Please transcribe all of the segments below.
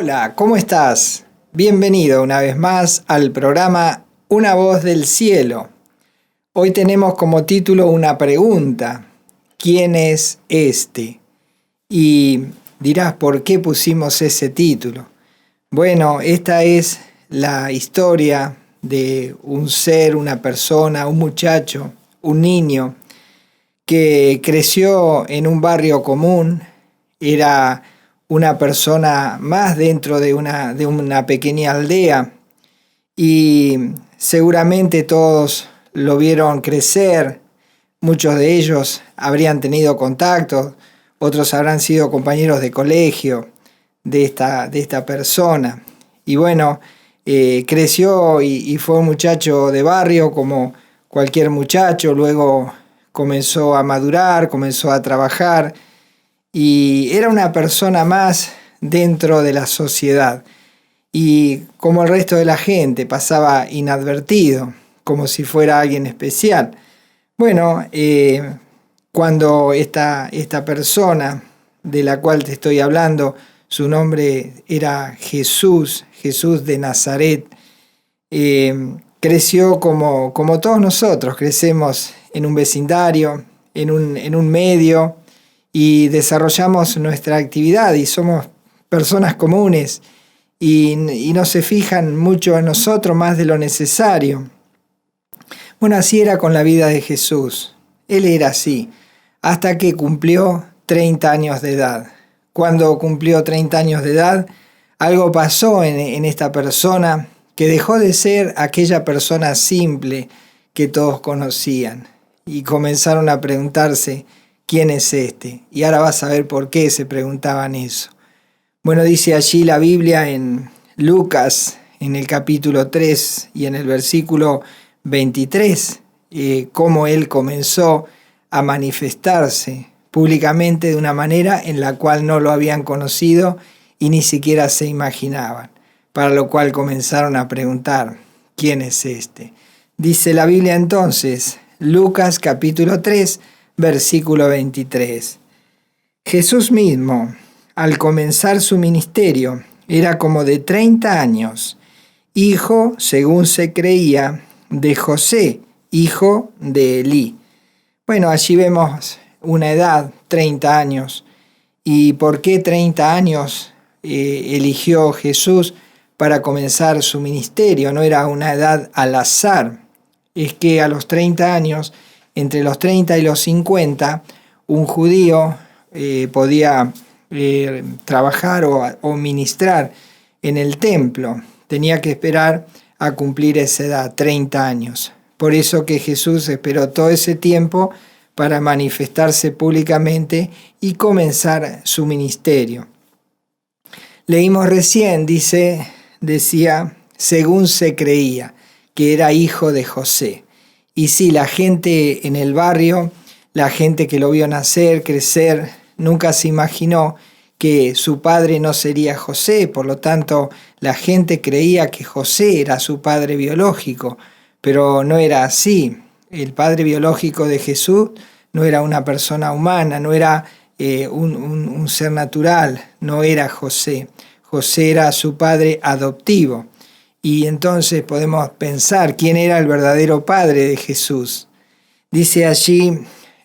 Hola, ¿cómo estás? Bienvenido una vez más al programa Una voz del cielo. Hoy tenemos como título una pregunta: ¿quién es este? Y dirás, ¿por qué pusimos ese título? Bueno, esta es la historia de un ser, una persona, un muchacho, un niño que creció en un barrio común. Era una persona más dentro de una pequeña aldea, y seguramente todos lo vieron crecer. Muchos de ellos habrían tenido contacto, otros habrán sido compañeros de colegio de esta persona. Y bueno, creció y fue un muchacho de barrio como cualquier muchacho. Luego comenzó a madurar, comenzó a trabajar y era una persona más dentro de la sociedad. Y como el resto de la gente, pasaba inadvertido, como si fuera alguien especial. Bueno, cuando esta persona de la cual te estoy hablando, su nombre era Jesús de Nazaret, creció como todos nosotros, crecemos en un vecindario, en un medio, y desarrollamos nuestra actividad y somos personas comunes y no se fijan mucho en nosotros más de lo necesario. Bueno, así era con la vida de Jesús. Él era así, hasta que cumplió 30 años de edad. Cuando cumplió 30 años de edad, algo pasó en esta persona que dejó de ser aquella persona simple que todos conocían. Y comenzaron a preguntarse, ¿quién es este? Y ahora vas a ver por qué se preguntaban eso. Bueno, dice allí la Biblia en Lucas, en el capítulo 3 y en el versículo 23, cómo él comenzó a manifestarse públicamente de una manera en la cual no lo habían conocido y ni siquiera se imaginaban, para lo cual comenzaron a preguntar, ¿quién es este? Dice la Biblia entonces, Lucas capítulo 3, versículo 23. Jesús mismo, al comenzar su ministerio, era como de 30 años, hijo, según se creía, de José, hijo de Elí. Bueno, allí vemos una edad, 30 años. ¿Y por qué 30 años eligió Jesús para comenzar su ministerio? No era una edad al azar. Es que a los 30 años, entre los 30 y los 50, un judío podía trabajar o ministrar en el templo. Tenía que esperar a cumplir esa edad, 30 años. Por eso que Jesús esperó todo ese tiempo para manifestarse públicamente y comenzar su ministerio. Leímos recién, decía, según se creía, que era hijo de José. Y sí, la gente en el barrio, la gente que lo vio nacer, crecer, nunca se imaginó que su padre no sería José. Por lo tanto, la gente creía que José era su padre biológico, pero no era así. El padre biológico de Jesús no era una persona humana, no era un ser natural, no era José. José era su padre adoptivo. Y entonces podemos pensar quién era el verdadero padre de Jesús. Dice allí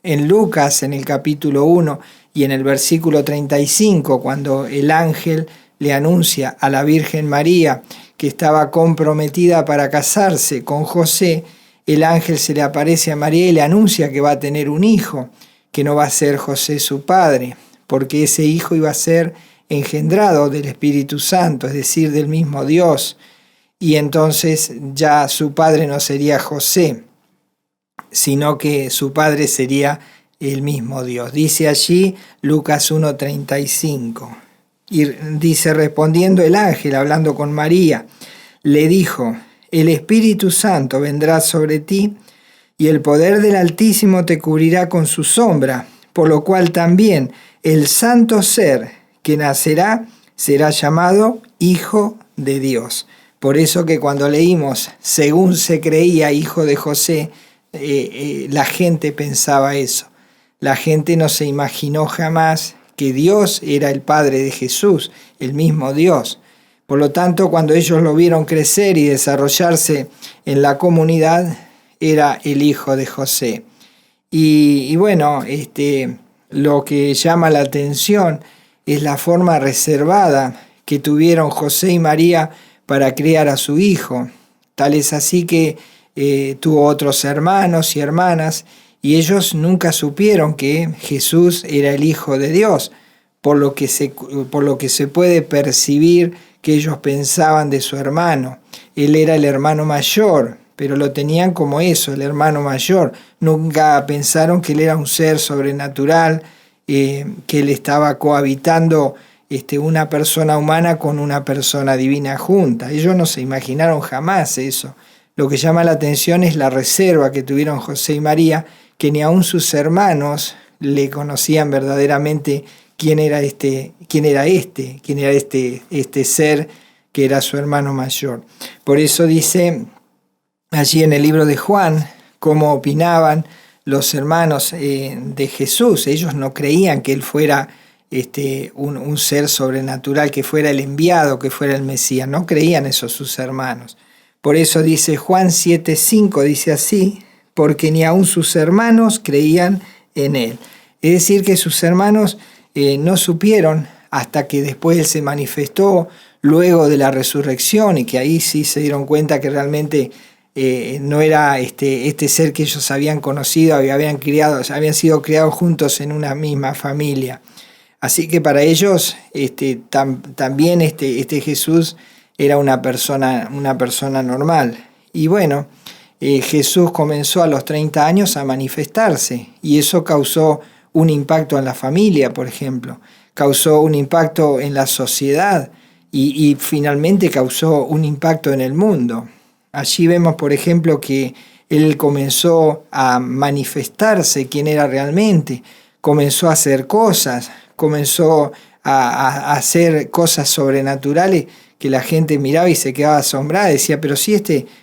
en Lucas, en el capítulo 1 y en el versículo 35, cuando el ángel le anuncia a la Virgen María que estaba comprometida para casarse con José, el ángel se le aparece a María y le anuncia que va a tener un hijo, que no va a ser José su padre, porque ese hijo iba a ser engendrado del Espíritu Santo, es decir, del mismo Dios. Y entonces ya su padre no sería José, sino que su padre sería el mismo Dios. Dice allí Lucas 1:35. Y dice, respondiendo el ángel, hablando con María, le dijo, el Espíritu Santo vendrá sobre ti y el poder del Altísimo te cubrirá con su sombra, por lo cual también el santo ser que nacerá será llamado Hijo de Dios. Por eso que cuando leímos, según se creía, hijo de José, la gente pensaba eso. La gente no se imaginó jamás que Dios era el Padre de Jesús, el mismo Dios. Por lo tanto, cuando ellos lo vieron crecer y desarrollarse en la comunidad, era el hijo de José. Y bueno, lo que llama la atención es la forma reservada que tuvieron José y María para criar a su hijo. Tal es así que tuvo otros hermanos y hermanas, y ellos nunca supieron que Jesús era el Hijo de Dios, por lo que se puede percibir que ellos pensaban de su hermano. Él era el hermano mayor, pero lo tenían como eso, el hermano mayor. Nunca pensaron que él era un ser sobrenatural, que él estaba cohabitando una persona humana con una persona divina junta. Ellos no se imaginaron jamás eso. Lo que llama la atención es la reserva que tuvieron José y María, que ni aun sus hermanos le conocían verdaderamente quién era este ser que era su hermano mayor. Por eso dice allí en el libro de Juan cómo opinaban los hermanos de Jesús. Ellos no creían que él fuera un ser sobrenatural, que fuera el enviado, que fuera el Mesías. No creían eso sus hermanos. Por eso dice Juan 7:5, dice así: porque ni aun sus hermanos creían en él. Es decir, que sus hermanos no supieron hasta que después él se manifestó luego de la resurrección, y que ahí sí se dieron cuenta que realmente no era este ser que ellos habían conocido, habían sido criados juntos en una misma familia. Así que para ellos también Jesús era una persona normal. Y bueno, Jesús comenzó a los 30 años a manifestarse, y eso causó un impacto en la familia, por ejemplo, causó un impacto en la sociedad y finalmente causó un impacto en el mundo. Allí vemos, por ejemplo, que él comenzó a manifestarse quién era realmente, comenzó a hacer cosas, comenzó a hacer cosas sobrenaturales que la gente miraba y se quedaba asombrada, decía, pero si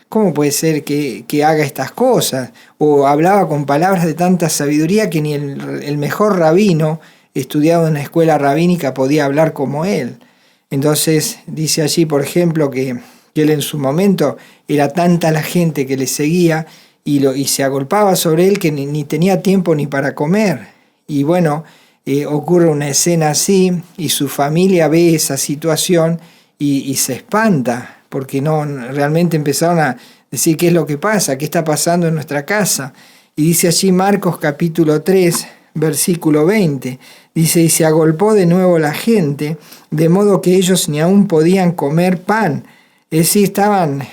¿cómo puede ser que haga estas cosas? O hablaba con palabras de tanta sabiduría que ni el mejor rabino estudiado en una escuela rabínica podía hablar como él. Entonces dice allí, por ejemplo, que él en su momento era tanta la gente que le seguía y se agolpaba sobre él que ni tenía tiempo ni para comer. Y bueno, ocurre una escena así y su familia ve esa situación y se espanta, porque realmente empezaron a decir qué es lo que pasa, qué está pasando en nuestra casa. Y dice allí Marcos capítulo 3, versículo 20, dice, y se agolpó de nuevo la gente, de modo que ellos ni aún podían comer pan. Es decir, estaban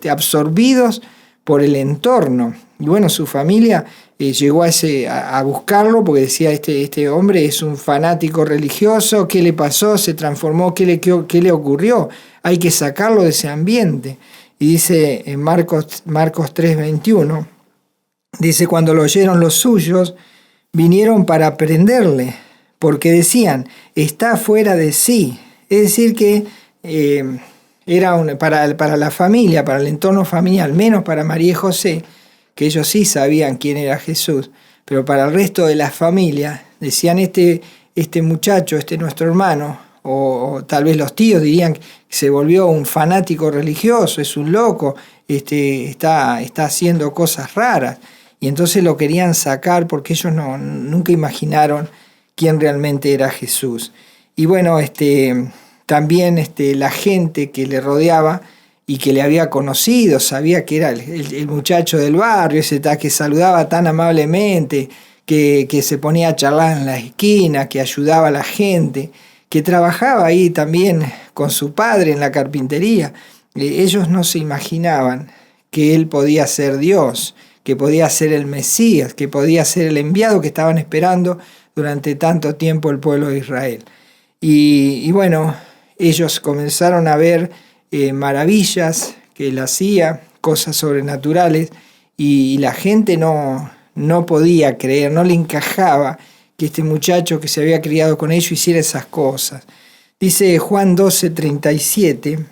absorbidos por el entorno. Y bueno, su familia llegó a buscarlo porque decía, este hombre es un fanático religioso, ¿qué le pasó? ¿Se transformó? ¿Qué le ocurrió? Hay que sacarlo de ese ambiente. Y dice en Marcos 3:21, dice, cuando lo oyeron los suyos, vinieron para prenderle, porque decían, está fuera de sí. Es decir que era para la familia, para el entorno familiar, al menos para María y José, que ellos sí sabían quién era Jesús, pero para el resto de la familia decían, este muchacho, nuestro hermano, o tal vez los tíos dirían que se volvió un fanático religioso, es un loco, está haciendo cosas raras, y entonces lo querían sacar porque ellos nunca imaginaron quién realmente era Jesús. Y bueno, también la gente que le rodeaba y que le había conocido, sabía que era el muchacho del barrio, ese que saludaba tan amablemente, que se ponía a charlar en la esquina, que ayudaba a la gente, que trabajaba ahí también con su padre en la carpintería. Ellos no se imaginaban que él podía ser Dios, que podía ser el Mesías, que podía ser el enviado que estaban esperando durante tanto tiempo el pueblo de Israel. Y bueno, ellos comenzaron a ver maravillas que él hacía, cosas sobrenaturales, y la gente no podía creer, no le encajaba que este muchacho que se había criado con ellos hiciera esas cosas. Dice Juan 12:37,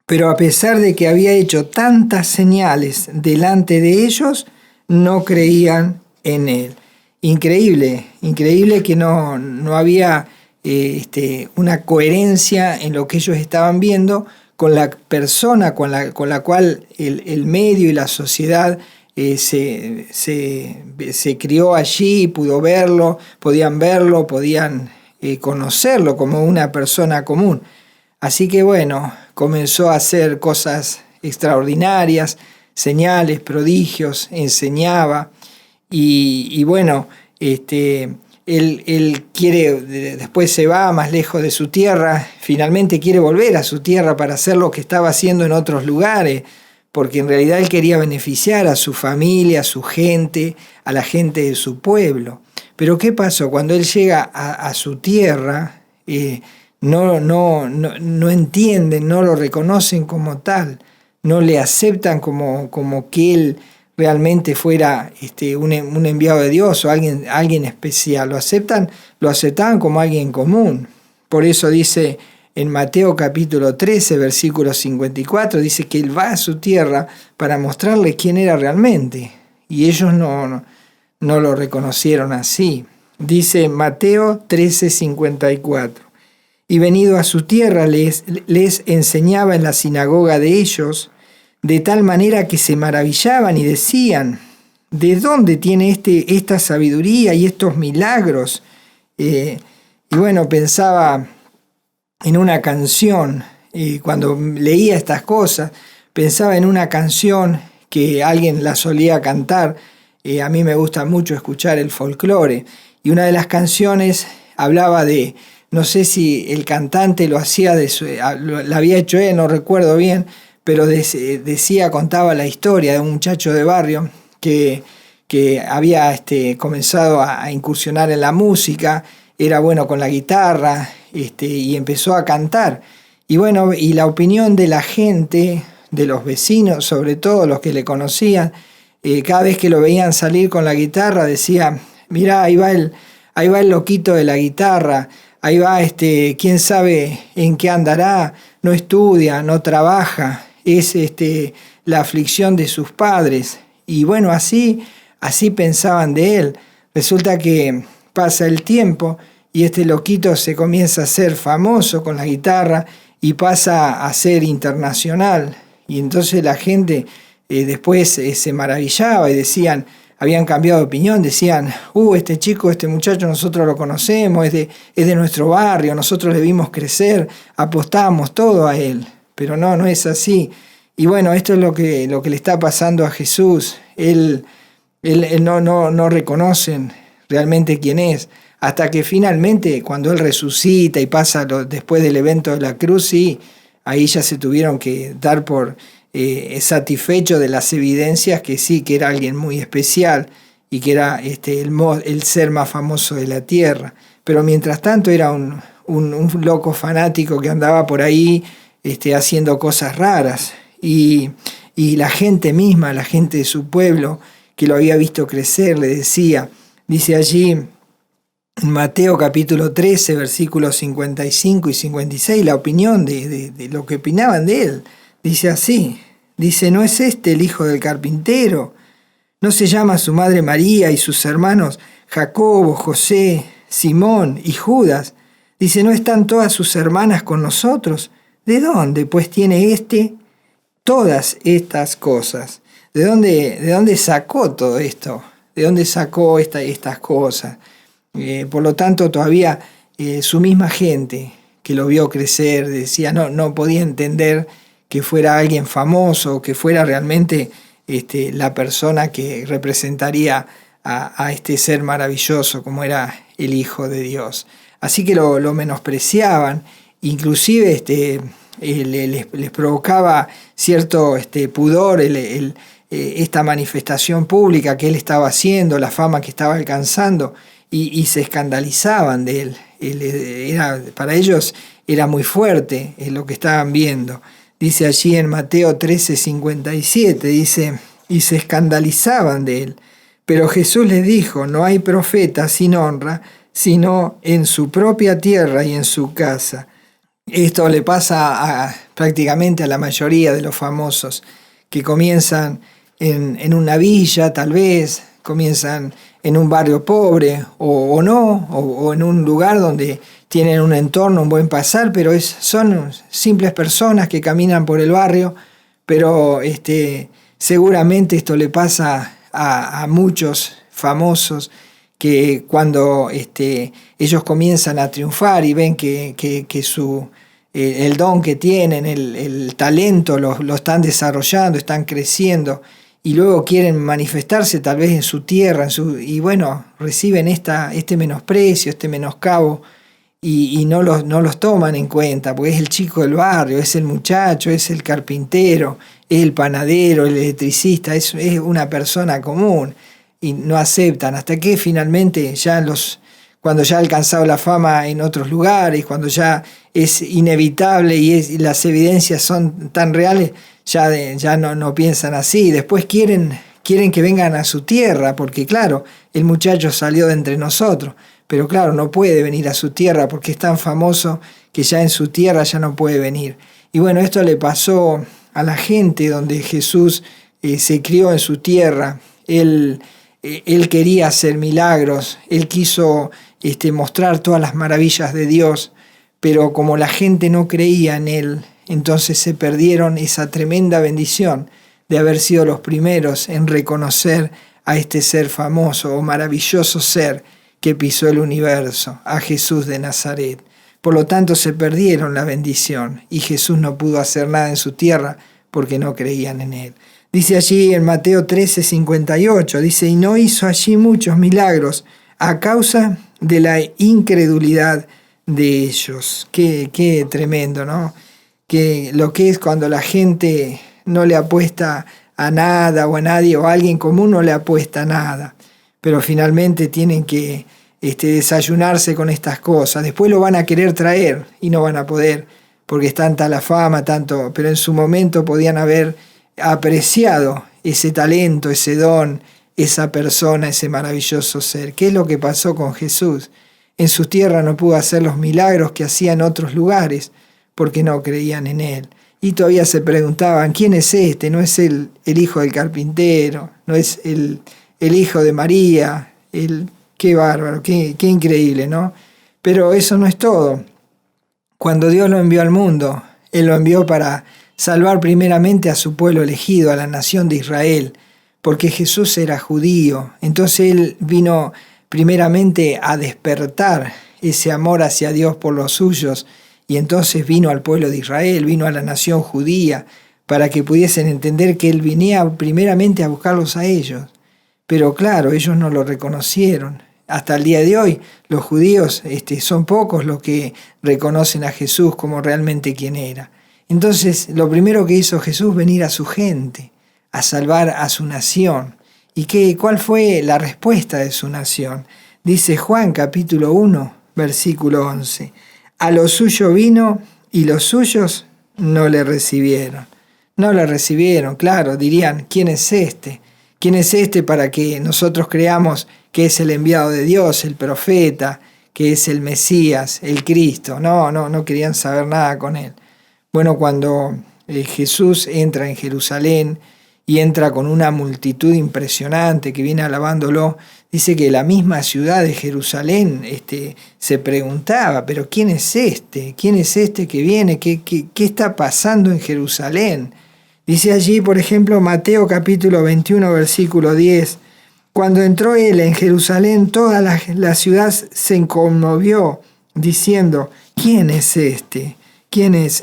pero a pesar de que había hecho tantas señales delante de ellos, no creían en él. Increíble que no había una coherencia en lo que ellos estaban viendo con la persona con la cual el medio y la sociedad se crió allí, podían verlo, podían conocerlo como una persona común. Así que bueno, comenzó a hacer cosas extraordinarias, señales, prodigios, enseñaba y bueno, él quiere, después se va más lejos de su tierra, finalmente quiere volver a su tierra para hacer lo que estaba haciendo en otros lugares, porque en realidad él quería beneficiar a su familia, a su gente, a la gente de su pueblo. Pero ¿qué pasó? Cuando él llega a su tierra, no entienden, no lo reconocen como tal, no le aceptan como que él realmente fuera un enviado de Dios o alguien especial. Lo aceptaban como alguien común. Por eso dice en Mateo capítulo 13, versículo 54, dice que él va a su tierra para mostrarle quién era realmente. Y ellos no lo reconocieron así. Dice Mateo 13, 54. Y venido a su tierra les enseñaba en la sinagoga de ellos, de tal manera que se maravillaban y decían, ¿de dónde tiene esta sabiduría y estos milagros? Y bueno, pensaba en una canción, cuando leía estas cosas, pensaba en una canción que alguien la solía cantar. A mí me gusta mucho escuchar el folclore, y una de las canciones hablaba de, no sé si el cantante lo hacía, lo había hecho él, no recuerdo bien, pero contaba la historia de un muchacho de barrio que había comenzado a incursionar en la música, era bueno con la guitarra, y empezó a cantar. Y bueno, y la opinión de la gente, de los vecinos, sobre todo los que le conocían, cada vez que lo veían salir con la guitarra, decía, mirá, ahí va el loquito de la guitarra, ahí va, quién sabe en qué andará, no estudia, no trabaja, es la aflicción de sus padres. Y bueno, así pensaban de él. Resulta que pasa el tiempo y este loquito se comienza a hacer famoso con la guitarra y pasa a ser internacional. Y entonces la gente después se maravillaba y decían, habían cambiado de opinión, decían, este chico, este muchacho nosotros lo conocemos, es de nuestro barrio, nosotros le vimos crecer, apostábamos todo a él. Pero no es así. Y bueno, esto es lo que le está pasando a Jesús. Él no reconocen realmente quién es. Hasta que finalmente, cuando Él resucita y pasa después del evento de la cruz, sí, ahí ya se tuvieron que dar por satisfecho de las evidencias que sí, que era alguien muy especial y que era el ser más famoso de la tierra. Pero mientras tanto era un loco fanático que andaba por ahí haciendo cosas raras. Y la gente misma, la gente de su pueblo, que lo había visto crecer, le decía, dice allí en Mateo capítulo 13, versículos 55 y 56, la opinión de lo que opinaban de él. Dice así, dice, ¿no es este el hijo del carpintero? ¿No se llama su madre María y sus hermanos Jacobo, José, Simón y Judas? Dice, ¿no están todas sus hermanas con nosotros? ¿De dónde pues tiene todas estas cosas? ¿De dónde sacó todo esto? ¿De dónde sacó estas cosas? Por lo tanto, todavía su misma gente que lo vio crecer decía, no podía entender que fuera alguien famoso, que fuera realmente la persona que representaría a este ser maravilloso como era el Hijo de Dios. Así que lo menospreciaban, inclusive les provocaba cierto pudor esta manifestación pública que él estaba haciendo, la fama que estaba alcanzando, y se escandalizaban de él. Para ellos era muy fuerte lo que estaban viendo. Dice allí en Mateo 13:57, dice, y se escandalizaban de él. Pero Jesús les dijo, no hay profeta sin honra, sino en su propia tierra y en su casa. Esto le pasa prácticamente a la mayoría de los famosos, que comienzan en una villa, tal vez, comienzan en un barrio pobre o no, o en un lugar donde tienen un entorno, un buen pasar, pero son simples personas que caminan por el barrio, pero seguramente esto le pasa a muchos famosos que cuando ellos comienzan a triunfar y ven que el don que tienen, el talento lo están desarrollando, están creciendo y luego quieren manifestarse tal vez en su tierra, y bueno, reciben este menosprecio, este menoscabo y no los toman en cuenta, porque es el chico del barrio, es el muchacho, es el carpintero, es el panadero, el electricista, es una persona común y no aceptan hasta que finalmente cuando ya ha alcanzado la fama en otros lugares, cuando ya es inevitable y las evidencias son tan reales, ya no piensan así. Después quieren que vengan a su tierra, porque claro, el muchacho salió de entre nosotros, pero claro, no puede venir a su tierra porque es tan famoso que ya en su tierra ya no puede venir. Y bueno, esto le pasó a la gente donde Jesús se crió en su tierra. Él quería hacer milagros, él quiso mostrar todas las maravillas de Dios, pero como la gente no creía en él, entonces se perdieron esa tremenda bendición de haber sido los primeros en reconocer a este ser famoso o maravilloso ser que pisó el universo, a Jesús de Nazaret. Por lo tanto se perdieron la bendición y Jesús no pudo hacer nada en su tierra porque no creían en él. Dice allí en Mateo 13:58, dice, y no hizo allí muchos milagros a causa de la incredulidad de ellos. Qué tremendo, ¿no? Que lo que es cuando la gente no le apuesta a nada o a nadie, o a alguien común no le apuesta a nada, pero finalmente tienen que desayunarse con estas cosas. Después lo van a querer traer y no van a poder, porque es tanta la fama, pero en su momento podían haber apreciado ese talento, ese don, esa persona, ese maravilloso ser. ¿Qué es lo que pasó con Jesús? En su tierra no pudo hacer los milagros que hacía en otros lugares porque no creían en él. Y todavía se preguntaban, ¿quién es este? No es el hijo del carpintero, no es el hijo de María. Qué bárbaro, qué increíble, ¿no? Pero eso no es todo. Cuando Dios lo envió al mundo, él lo envió para salvar primeramente a su pueblo elegido, a la nación de Israel, porque Jesús era judío. Entonces él vino primeramente a despertar ese amor hacia Dios por los suyos, y entonces vino al pueblo de Israel, vino a la nación judía, para que pudiesen entender que él venía primeramente a buscarlos a ellos. Pero claro, ellos no lo reconocieron. Hasta el día de hoy, los judíos son pocos los que reconocen a Jesús como realmente quien era. Entonces, lo primero que hizo Jesús, venir a su gente, a salvar a su nación. ¿Y cuál fue la respuesta de su nación? Dice Juan capítulo 1, versículo 11. A lo suyo vino y los suyos no le recibieron. No le recibieron, claro, dirían, ¿quién es este? ¿Quién es este para que nosotros creamos que es el enviado de Dios, el profeta, que es el Mesías, el Cristo? No querían saber nada con él. Bueno, cuando Jesús entra en Jerusalén y entra con una multitud impresionante que viene alabándolo, dice que la misma ciudad de Jerusalén se preguntaba, pero ¿quién es este? ¿Quién es este que viene? ¿Qué está pasando en Jerusalén? Dice allí, por ejemplo, Mateo capítulo 21, versículo 10, cuando entró él en Jerusalén, toda la ciudad se conmovió, diciendo, ¿quién es este? ¿Quién es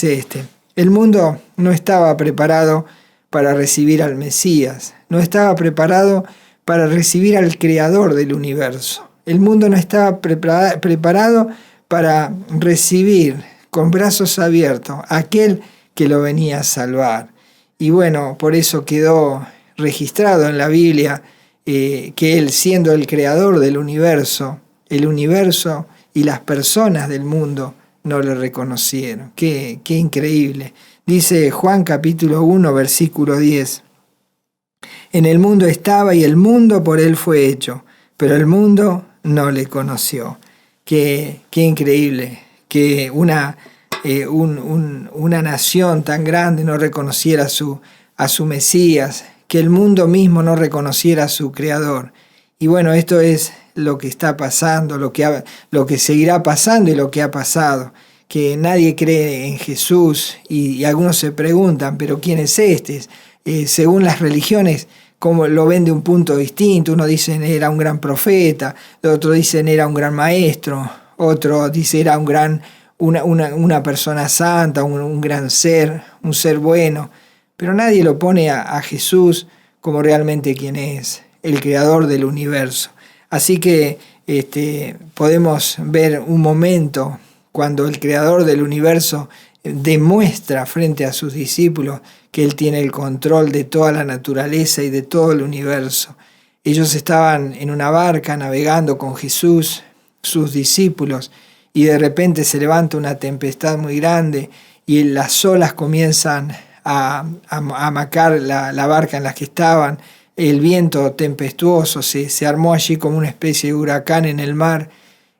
este? El mundo no estaba preparado para recibir al Mesías, no estaba preparado para recibir al Creador del universo. El mundo no estaba preparado para recibir con brazos abiertos a aquel que lo venía a salvar. Y bueno, por eso quedó registrado en la Biblia que él, siendo el creador del universo, el universo y las personas del mundo no le reconocieron. Qué increíble. Dice Juan capítulo 1, versículo 10. En el mundo estaba y el mundo por él fue hecho, pero el mundo no le conoció. Qué increíble que una nación tan grande no reconociera a su Mesías, que el mundo mismo no reconociera a su Creador. Y bueno, esto es lo que está pasando, lo que seguirá pasando y lo que ha pasado. Que nadie cree en Jesús y algunos se preguntan, ¿pero quién es este? Según las religiones, como lo ven de un punto distinto. Uno dice era un gran profeta, otro dicen era un gran maestro, otro dice era una persona santa, un gran ser, un ser bueno. Pero nadie lo pone a Jesús como realmente quien es, el creador del universo. Así que podemos ver un momento cuando el creador del universo demuestra frente a sus discípulos que él tiene el control de toda la naturaleza y de todo el universo. Ellos estaban en una barca navegando con Jesús, sus discípulos, y de repente se levanta una tempestad muy grande y las olas comienzan a amacar la barca en la que estaban. El viento tempestuoso se armó allí como una especie de huracán en el mar,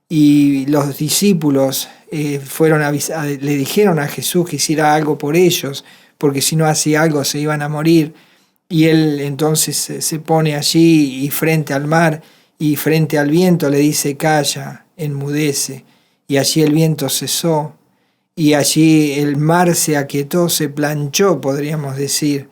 y los discípulos le dijeron a Jesús que hiciera algo por ellos, porque si no hacía algo se iban a morir. Y él entonces se pone allí y frente al mar y frente al viento le dice: calla, enmudece. Y allí el viento cesó y allí el mar se aquietó, se planchó, podríamos decir,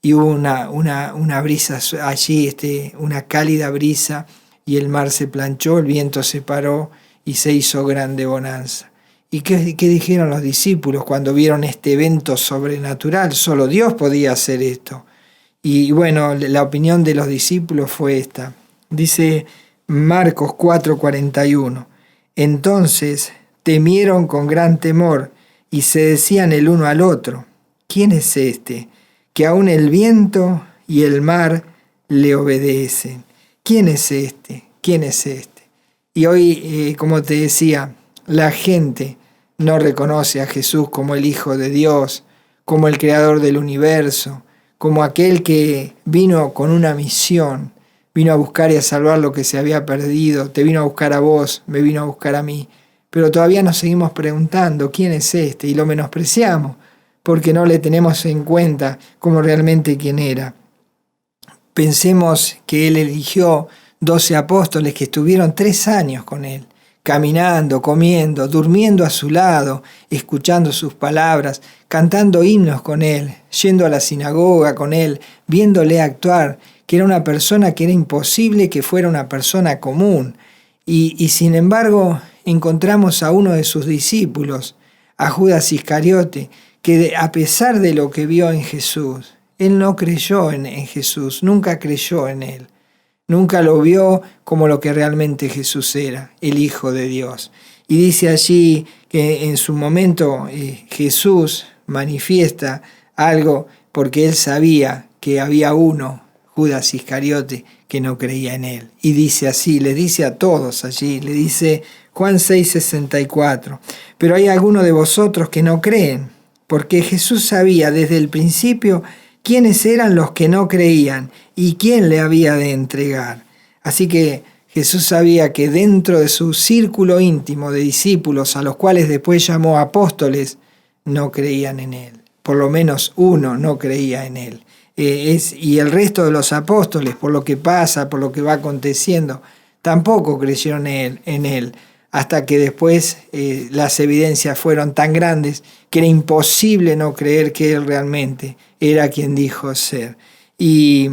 y hubo una brisa allí, una cálida brisa, y el mar se planchó, el viento se paró y se hizo grande bonanza. ¿Y qué dijeron los discípulos cuando vieron este evento sobrenatural? Solo Dios podía hacer esto. Y bueno, la opinión de los discípulos fue esta. Dice Marcos 4:41. Entonces temieron con gran temor y se decían el uno al otro: ¿quién es este, que aun el viento y el mar le obedecen? ¿Quién es este? ¿Quién es este? Y hoy, como te decía, la gente no reconoce a Jesús como el Hijo de Dios, como el Creador del universo, como aquel que vino con una misión, vino a buscar y a salvar lo que se había perdido. Te vino a buscar a vos, me vino a buscar a mí. Pero todavía nos seguimos preguntando quién es este y lo menospreciamos porque no le tenemos en cuenta como realmente quién era. Pensemos que él eligió 12 apóstoles que estuvieron 3 años con él, caminando, comiendo, durmiendo a su lado, escuchando sus palabras, cantando himnos con él, yendo a la sinagoga con él, viéndole actuar, que era una persona que era imposible que fuera una persona común. Y sin embargo encontramos a uno de sus discípulos, a Judas Iscariote, que a pesar de lo que vio en Jesús, él no creyó en Jesús, nunca creyó en él. Nunca lo vio como lo que realmente Jesús era, el Hijo de Dios. Y dice allí que en su momento Jesús manifiesta algo porque él sabía que había uno, Judas Iscariote, que no creía en él. Y dice así, le dice a todos allí, le dice Juan 6:64, pero hay algunos de vosotros que no creen, porque Jesús sabía desde el principio quiénes eran los que no creían y quién le había de entregar. Así que Jesús sabía que dentro de su círculo íntimo de discípulos, a los cuales después llamó apóstoles, no creían en él. Por lo menos uno no creía en él. Y el resto de los apóstoles, por lo que pasa, por lo que va aconteciendo, tampoco creyeron en él. Hasta que después las evidencias fueron tan grandes que era imposible no creer que él realmente era quien dijo ser. Y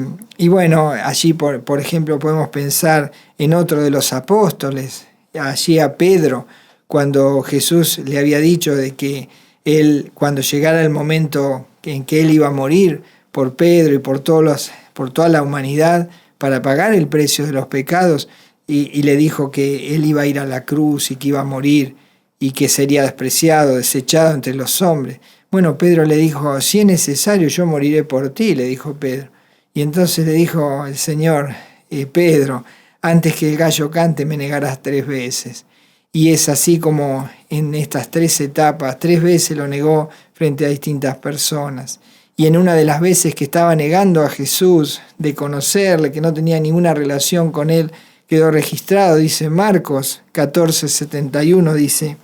bueno, allí por ejemplo podemos pensar en otro de los apóstoles, allí a Pedro, cuando Jesús le había dicho de que él, cuando llegara el momento en que él iba a morir por Pedro y por toda la humanidad para pagar el precio de los pecados, y le dijo que él iba a ir a la cruz y que iba a morir y que sería despreciado, desechado entre los hombres. Bueno, Pedro le dijo: si es necesario, yo moriré por ti, le dijo Pedro. Y entonces le dijo el Señor: Pedro, antes que el gallo cante me negarás 3 veces. Y es así como en estas 3 etapas, 3 veces lo negó frente a distintas personas. Y en una de las veces que estaba negando a Jesús, de conocerle, que no tenía ninguna relación con él, quedó registrado, dice Marcos 14:71, dice: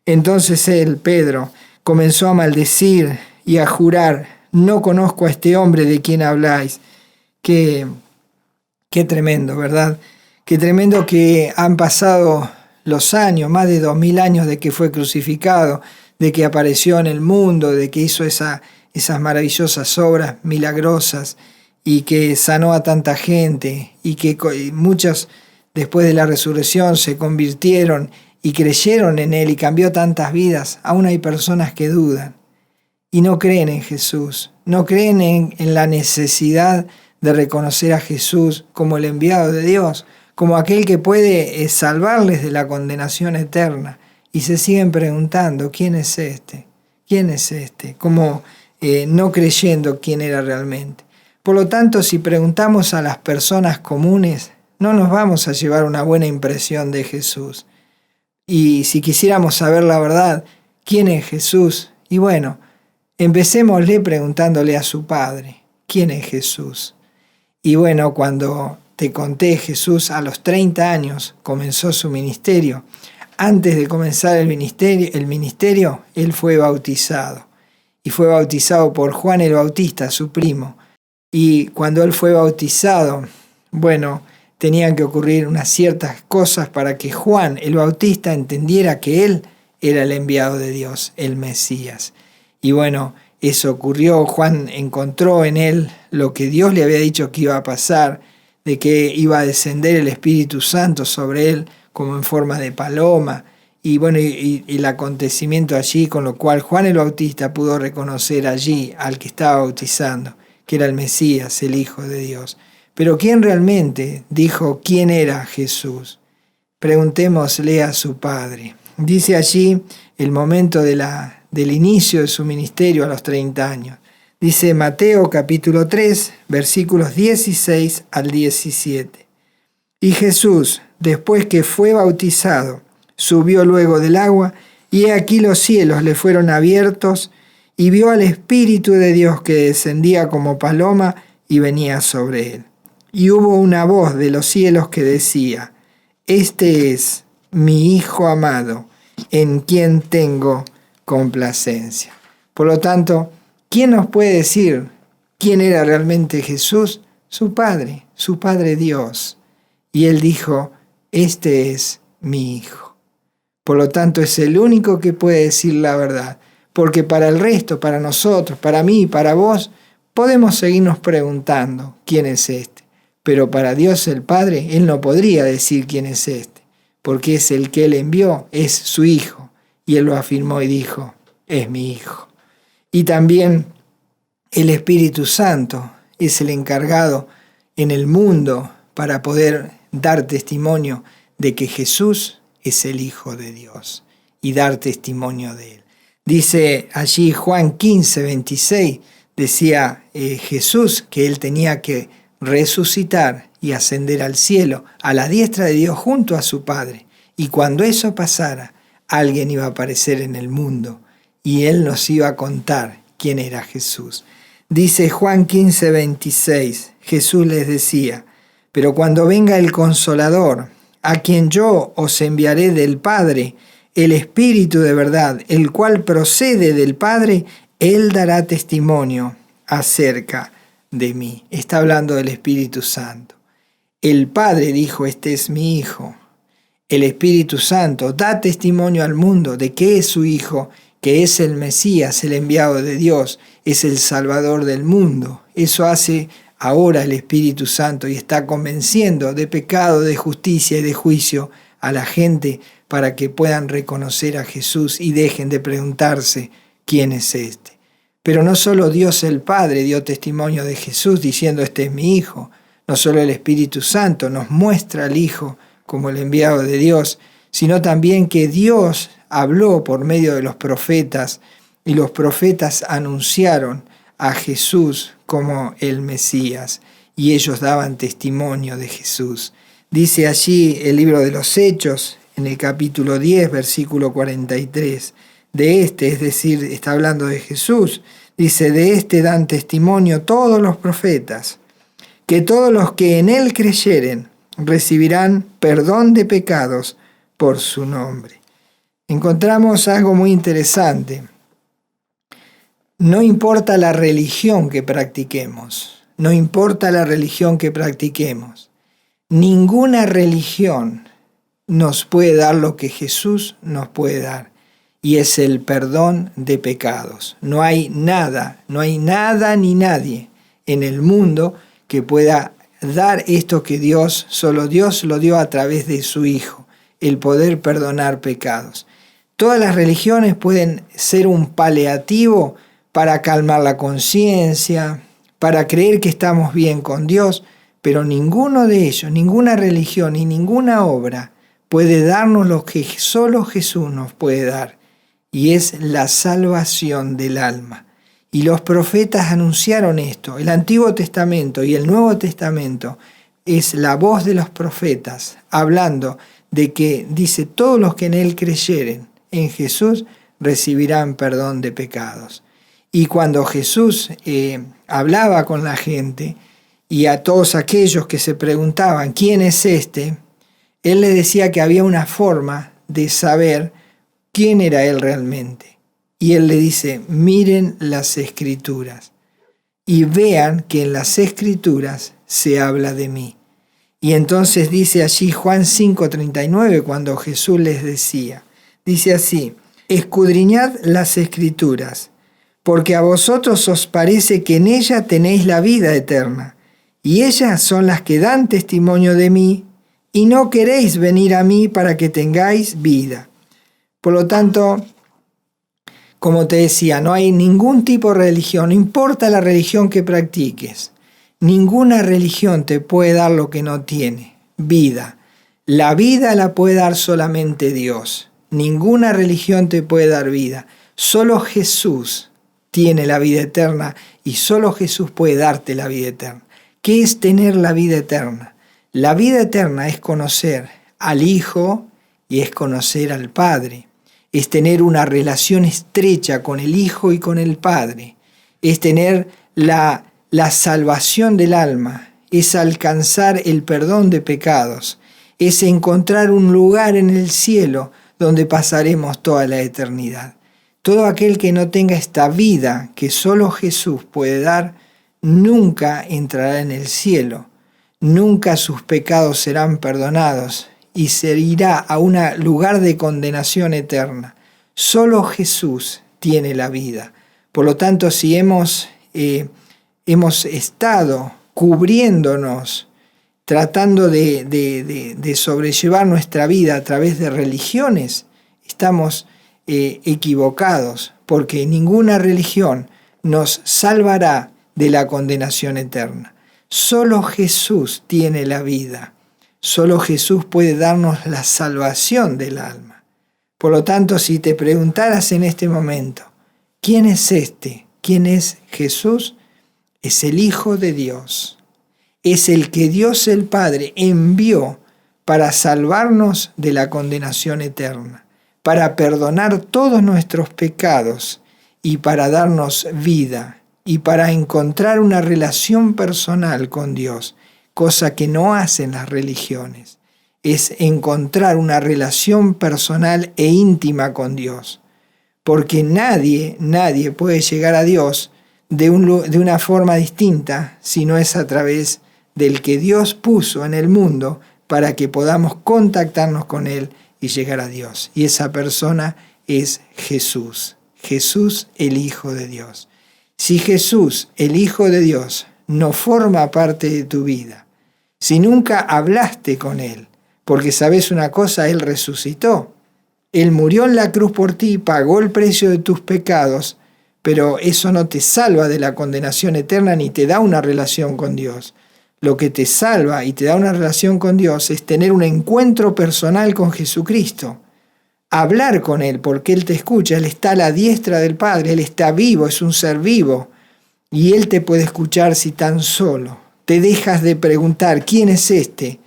entonces él, Pedro, comenzó a maldecir y a jurar: no conozco a este hombre de quien habláis. Qué Qué tremendo, ¿verdad? Qué tremendo que han pasado los años, más de 2000 años de que fue crucificado, de que apareció en el mundo, de que hizo esas maravillosas obras milagrosas y que sanó a tanta gente y que muchos después de la resurrección se convirtieron y creyeron en Él y cambió tantas vidas. Aún hay personas que dudan y no creen en Jesús, no creen en la necesidad de reconocer a Jesús como el enviado de Dios, como aquel que puede salvarles de la condenación eterna. Y se siguen preguntando, ¿quién es este? ¿Quién es este? Como no creyendo quién era realmente. Por lo tanto, si preguntamos a las personas comunes, no nos vamos a llevar una buena impresión de Jesús. Y si quisiéramos saber la verdad, ¿quién es Jesús? Y bueno, empecémosle preguntándole a su Padre, ¿quién es Jesús? Y bueno, cuando te conté, Jesús a los 30 años comenzó su ministerio. Antes de comenzar el ministerio, él fue bautizado. Y fue bautizado por Juan el Bautista, su primo. Y cuando él fue bautizado, bueno, tenían que ocurrir unas ciertas cosas para que Juan el Bautista entendiera que él era el enviado de Dios, el Mesías. Y bueno, eso ocurrió. Juan encontró en él lo que Dios le había dicho que iba a pasar, de que iba a descender el Espíritu Santo sobre él como en forma de paloma. Y bueno, y el acontecimiento allí, con lo cual Juan el Bautista pudo reconocer allí al que estaba bautizando, que era el Mesías, el Hijo de Dios. Pero ¿quién realmente dijo quién era Jesús? Preguntémosle a su Padre. Dice allí el momento del inicio de su ministerio a los 30 años. Dice Mateo capítulo 3, versículos 16 al 17. Y Jesús, después que fue bautizado, subió luego del agua, y he aquí los cielos le fueron abiertos, y vio al Espíritu de Dios que descendía como paloma y venía sobre él. Y hubo una voz de los cielos que decía: Este es mi Hijo amado, en quien tengo complacencia. Por lo tanto, ¿quién nos puede decir quién era realmente Jesús? Su Padre Dios. Y él dijo: Este es mi Hijo. Por lo tanto, es el único que puede decir la verdad. Porque para el resto, para nosotros, para mí, para vos, podemos seguirnos preguntando quién es este. Pero para Dios el Padre, Él no podría decir quién es este, porque es el que Él envió, es su Hijo. Y Él lo afirmó y dijo: es mi Hijo. Y también el Espíritu Santo es el encargado en el mundo para poder dar testimonio de que Jesús es el Hijo de Dios y dar testimonio de Él. Dice allí Juan 15, 26, decía Jesús que Él tenía que resucitar y ascender al cielo, a la diestra de Dios junto a su Padre. Y cuando eso pasara, alguien iba a aparecer en el mundo y Él nos iba a contar quién era Jesús. Dice Juan 15, 26, Jesús les decía: pero cuando venga el Consolador, a quien yo os enviaré del Padre, el Espíritu de verdad, el cual procede del Padre, Él dará testimonio acerca de mí. Está hablando del Espíritu Santo. El Padre dijo: este es mi Hijo. El Espíritu Santo da testimonio al mundo de que es su Hijo, que es el Mesías, el enviado de Dios, es el Salvador del mundo. Eso hace ahora el Espíritu Santo y está convenciendo de pecado, de justicia y de juicio a la gente para que puedan reconocer a Jesús y dejen de preguntarse quién es este. Pero no solo Dios el Padre dio testimonio de Jesús diciendo: este es mi Hijo. No solo el Espíritu Santo nos muestra al Hijo como el enviado de Dios, sino también que Dios habló por medio de los profetas y los profetas anunciaron a Jesús como el Mesías y ellos daban testimonio de Jesús. Dice allí el libro de los Hechos, en el capítulo 10, versículo 43, de este, es decir, está hablando de Jesús, dice: de este dan testimonio todos los profetas, que todos los que en él creyeren recibirán perdón de pecados por su nombre. Encontramos algo muy interesante. No importa la religión que practiquemos, no importa la religión que practiquemos, Ninguna religión nos puede dar lo que Jesús nos puede dar, y es el perdón de pecados. No hay nada ni nadie en el mundo que pueda dar esto que solo Dios lo dio a través de su Hijo, el poder perdonar pecados. Todas las religiones pueden ser un paliativo para calmar la conciencia, para creer que estamos bien con Dios, pero ninguno de ellos, ninguna religión y ninguna obra puede darnos lo que solo Jesús nos puede dar, y es la salvación del alma. Y los profetas anunciaron esto. El Antiguo Testamento y el Nuevo Testamento es la voz de los profetas hablando de que, dice, todos los que en Él creyeren en Jesús recibirán perdón de pecados. Y cuando Jesús hablaba con la gente y a todos aquellos que se preguntaban ¿quién es este?, Él les decía que había una forma de saber quién era Él realmente. Y Él le dice, miren las Escrituras y vean que en las Escrituras se habla de mí. Y entonces dice allí Juan 5:39, cuando Jesús les decía, dice así, escudriñad las Escrituras, porque a vosotros os parece que en ellas tenéis la vida eterna, y ellas son las que dan testimonio de mí, y no queréis venir a mí para que tengáis vida. Por lo tanto, como te decía, no hay ningún tipo de religión, no importa la religión que practiques, ninguna religión te puede dar lo que no tiene, vida. La vida la puede dar solamente Dios. Ninguna religión te puede dar vida. Solo Jesús tiene la vida eterna y solo Jesús puede darte la vida eterna. ¿Qué es tener la vida eterna? La vida eterna es conocer al Hijo y es conocer al Padre. Es tener una relación estrecha con el Hijo y con el Padre. Es tener la salvación del alma. Es alcanzar el perdón de pecados. Es encontrar un lugar en el cielo donde pasaremos toda la eternidad. Todo aquel que no tenga esta vida que solo Jesús puede dar, nunca entrará en el cielo. Nunca sus pecados serán perdonados y se irá a un lugar de condenación eterna. Solo Jesús tiene la vida. Por lo tanto, si hemos estado cubriéndonos, tratando de sobrellevar nuestra vida a través de religiones, estamos equivocados, porque ninguna religión nos salvará de la condenación eterna. Solo Jesús tiene la vida. Solo Jesús puede darnos la salvación del alma. Por lo tanto, si te preguntaras en este momento, ¿quién es este? ¿Quién es Jesús? Es el Hijo de Dios. Es el que Dios el Padre envió para salvarnos de la condenación eterna, para perdonar todos nuestros pecados y para darnos vida y para encontrar una relación personal con Dios, cosa que no hacen las religiones. Es encontrar una relación personal e íntima con Dios, porque nadie puede llegar a Dios de una forma distinta si no es a través del que Dios puso en el mundo para que podamos contactarnos con Él y llegar a Dios. Y esa persona es Jesús, Jesús el Hijo de Dios. Si Jesús, el Hijo de Dios, no forma parte de tu vida, si nunca hablaste con Él, porque sabes una cosa, Él resucitó. Él murió en la cruz por ti, pagó el precio de tus pecados, pero eso no te salva de la condenación eterna ni te da una relación con Dios. Lo que te salva y te da una relación con Dios es tener un encuentro personal con Jesucristo. Hablar con Él, porque Él te escucha, Él está a la diestra del Padre, Él está vivo, es un ser vivo, y Él te puede escuchar si tan solo te dejas de preguntar ¿quién es este?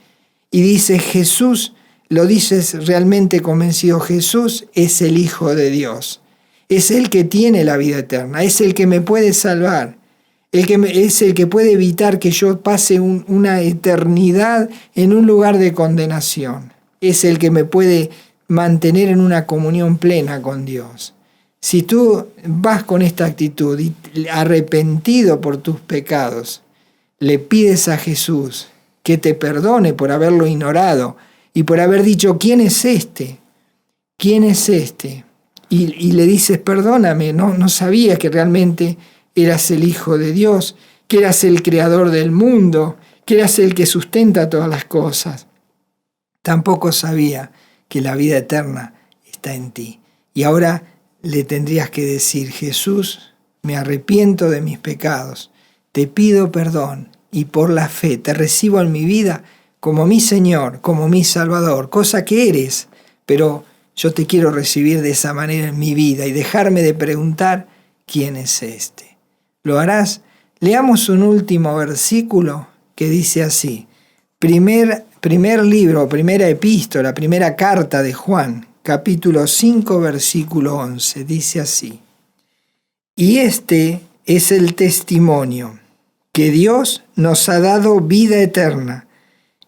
Y dices Jesús, lo dices realmente convencido, Jesús es el Hijo de Dios, es el que tiene la vida eterna, es el que me puede salvar, es el que puede evitar que yo pase una eternidad en un lugar de condenación, es el que me puede mantener en una comunión plena con Dios. Si tú vas con esta actitud y arrepentido por tus pecados, le pides a Jesús que te perdone por haberlo ignorado y por haber dicho, ¿quién es este? ¿Quién es este? Y le dices, perdóname, no sabía que realmente eras el Hijo de Dios, que eras el creador del mundo, que eras el que sustenta todas las cosas. Tampoco sabía que la vida eterna está en ti. Y ahora le tendrías que decir, Jesús, me arrepiento de mis pecados, te pido perdón y por la fe te recibo en mi vida como mi Señor, como mi Salvador, cosa que eres, pero yo te quiero recibir de esa manera en mi vida y dejarme de preguntar quién es este. ¿Lo harás? Leamos un último versículo que dice así, primer libro, primera epístola, primera carta de Juan, capítulo 5, versículo 11, dice así, y este es el testimonio, que Dios nos ha dado vida eterna,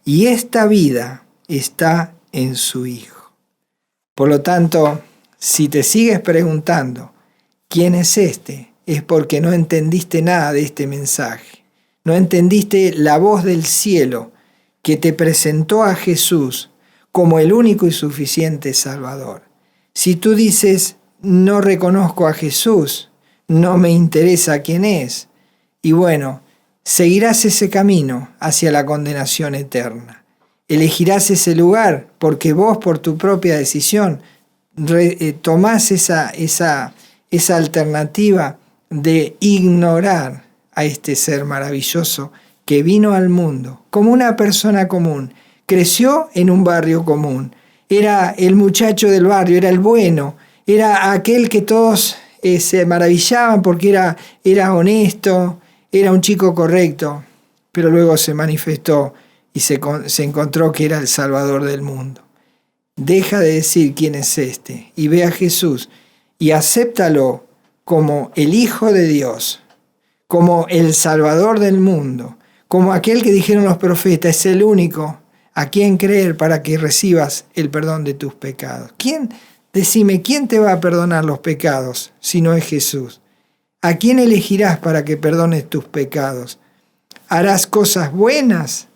y esta vida está en su Hijo. Por lo tanto, si te sigues preguntando quién es este, es porque no entendiste nada de este mensaje. No entendiste la voz del cielo que te presentó a Jesús como el único y suficiente Salvador. Si tú dices, no reconozco a Jesús, no me interesa quién es, y bueno, seguirás ese camino hacia la condenación eterna. Elegirás ese lugar porque vos por tu propia decisión tomás esa alternativa de ignorar a este ser maravilloso que vino al mundo como una persona común, creció en un barrio común, era el muchacho del barrio, era el bueno, era aquel que todos se maravillaban porque era honesto, era un chico correcto, pero luego se manifestó y se encontró que era el Salvador del mundo. Deja de decir quién es este y ve a Jesús y acéptalo como el Hijo de Dios, como el Salvador del mundo, como aquel que dijeron los profetas, es el único a quien creer para que recibas el perdón de tus pecados. Decime, ¿quién te va a perdonar los pecados si no es Jesús? ¿A quién elegirás para que perdones tus pecados? ¿Harás cosas buenas?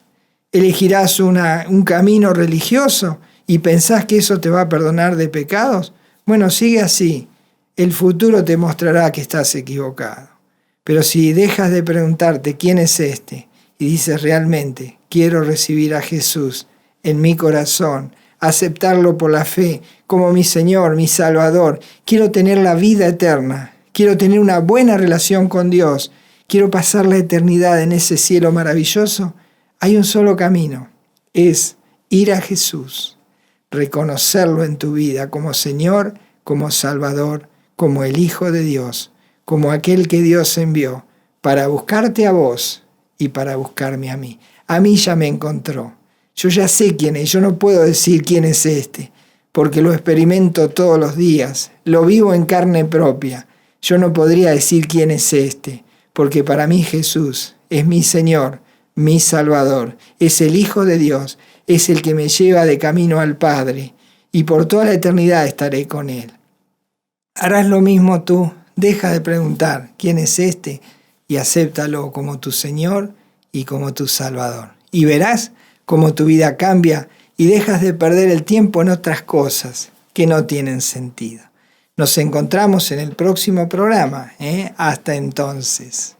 ¿Elegirás un camino religioso y pensás que eso te va a perdonar de pecados? Bueno, sigue así. El futuro te mostrará que estás equivocado. Pero si dejas de preguntarte quién es este y dices realmente, quiero recibir a Jesús en mi corazón, aceptarlo por la fe como mi Señor, mi Salvador, quiero tener la vida eterna, quiero tener una buena relación con Dios, quiero pasar la eternidad en ese cielo maravilloso, hay un solo camino, es ir a Jesús, reconocerlo en tu vida como Señor, como Salvador, como el Hijo de Dios, como aquel que Dios envió para buscarte a vos y para buscarme a mí. A mí ya me encontró. Yo ya sé quién es, yo no puedo decir quién es este, porque lo experimento todos los días, lo vivo en carne propia. Yo no podría decir quién es este, porque para mí Jesús es mi Señor, mi Salvador, es el Hijo de Dios, es el que me lleva de camino al Padre, y por toda la eternidad estaré con Él. ¿Harás lo mismo tú? Deja de preguntar quién es este y acéptalo como tu Señor y como tu Salvador. Y verás cómo tu vida cambia y dejas de perder el tiempo en otras cosas que no tienen sentido. Nos encontramos en el próximo programa. Hasta entonces.